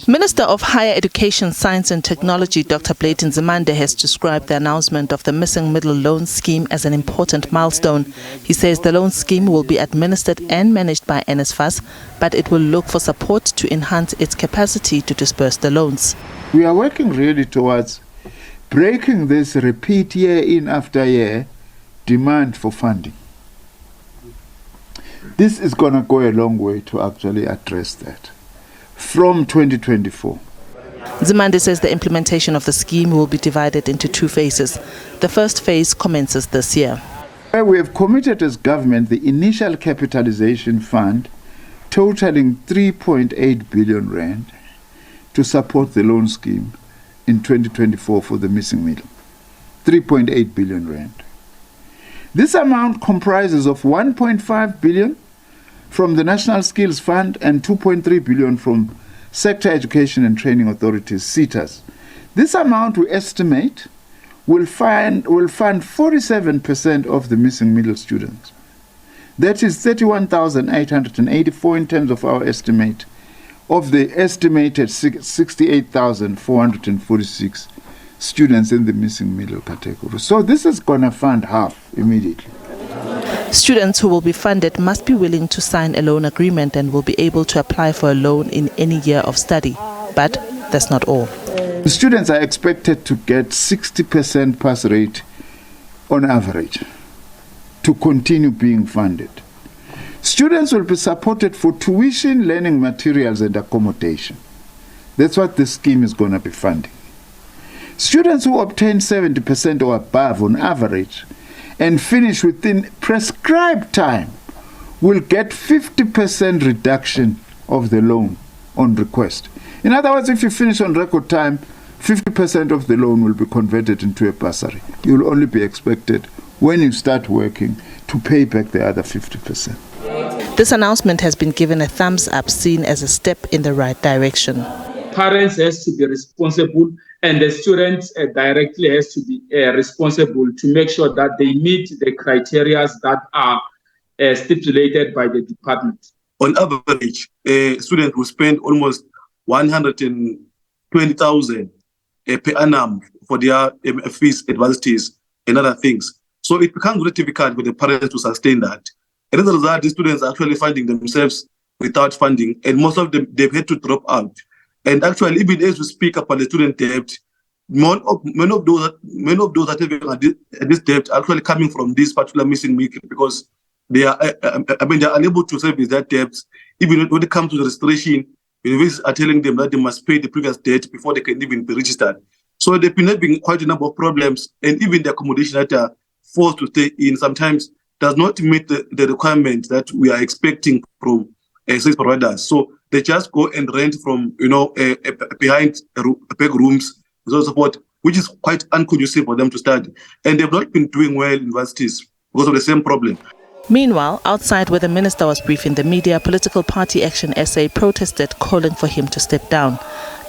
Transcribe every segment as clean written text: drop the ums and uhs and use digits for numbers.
Minister of Higher Education, Science and Technology, Dr. Nzimande, has described the announcement of the Missing Middle Loan Scheme as an important milestone. He says the loan scheme will be administered and managed by NSFAS, but it will look for support to enhance its capacity to disburse the loans. We are working really towards breaking this repeat year in after year demand for funding. This is going to go a long way to actually address that from 2024. Nzimande says the implementation of the scheme will be divided into two phases. The first phase commences this year. We have committed as government the initial capitalization fund totaling 3.8 billion rand to support the loan scheme in 2024 for the missing middle. 3.8 billion rand. This amount comprises of 1.5 billion from the National Skills Fund and 2.3 billion from Sector Education and Training Authorities, SETAs. This amount, we estimate, will fund 47% of the missing middle students. That is 31,884 in terms of our estimate, of the estimated 68,446 students in the missing middle category. So this is going to fund half immediately. Students who will be funded must be willing to sign a loan agreement and will be able to apply for a loan in any year of study. But that's not all. The students are expected to get 60% pass rate on average to continue being funded. Students will be supported for tuition, learning materials and accommodation. That's what the scheme is going to be funding. Students who obtain 70% or above on average and finish within prescribed time will get 50% reduction of the loan on request. In other words, if you finish on record time, 50% of the loan will be converted into a bursary. You will only be expected, when you start working, to pay back the other 50%. This announcement has been given a thumbs up, seen as a step in the right direction. Parents has to be responsible, and the students directly has to be responsible to make sure that they meet the criteria that are stipulated by the department. On average, a student will spend almost 120,000 per annum for their fees, advances, and other things. So it becomes very difficult for the parents to sustain that. And as a result, the students are actually finding themselves without funding, and most of them, they've had to drop out. And actually, even as we speak about the student debt, many of those that have this debt are actually coming from this particular missing middle, because they are, they are unable to service their debts. Even when it comes to the registration, universities are telling them that they must pay the previous debt before they can even be registered. So they've been having quite a number of problems, and even the accommodation that are forced to stay in sometimes does not meet the requirements that we are expecting from service providers. So they just go and rent from, behind big rooms and so forth, which is quite unconducive for them to study. And they've not been doing well in universities because of the same problem. Meanwhile, outside where the minister was briefing the media, political party Action SA protested, calling for him to step down.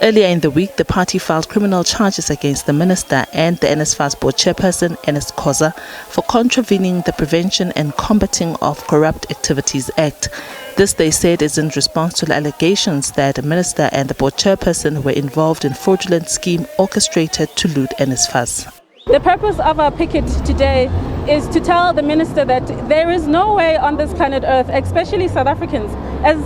Earlier in the week, the party filed criminal charges against the minister and the NSFAS board chairperson, Ernest Khoza, for contravening the Prevention and Combating of Corrupt Activities Act. This, they said, is in response to the allegations that the minister and the board chairperson were involved in fraudulent scheme orchestrated to loot NSFAS. The purpose of our picket today is to tell the minister that there is no way on this planet Earth, especially South Africans, as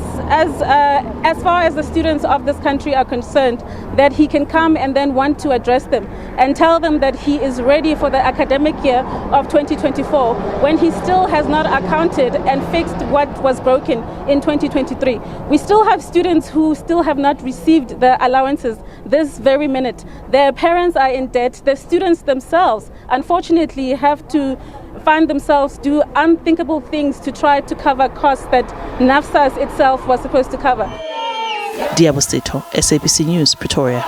far as the students of this country are concerned, that he can come and then want to address them and tell them that he is ready for the academic year of 2024 when he still has not accounted and fixed what was broken in 2023. We still have students who still have not received the allowances this very minute. Their parents are in debt. The students themselves, unfortunately, have to find themselves do unthinkable things to try to cover costs that NAFSAS itself was supposed to cover. Diabosito, SABC News, Pretoria.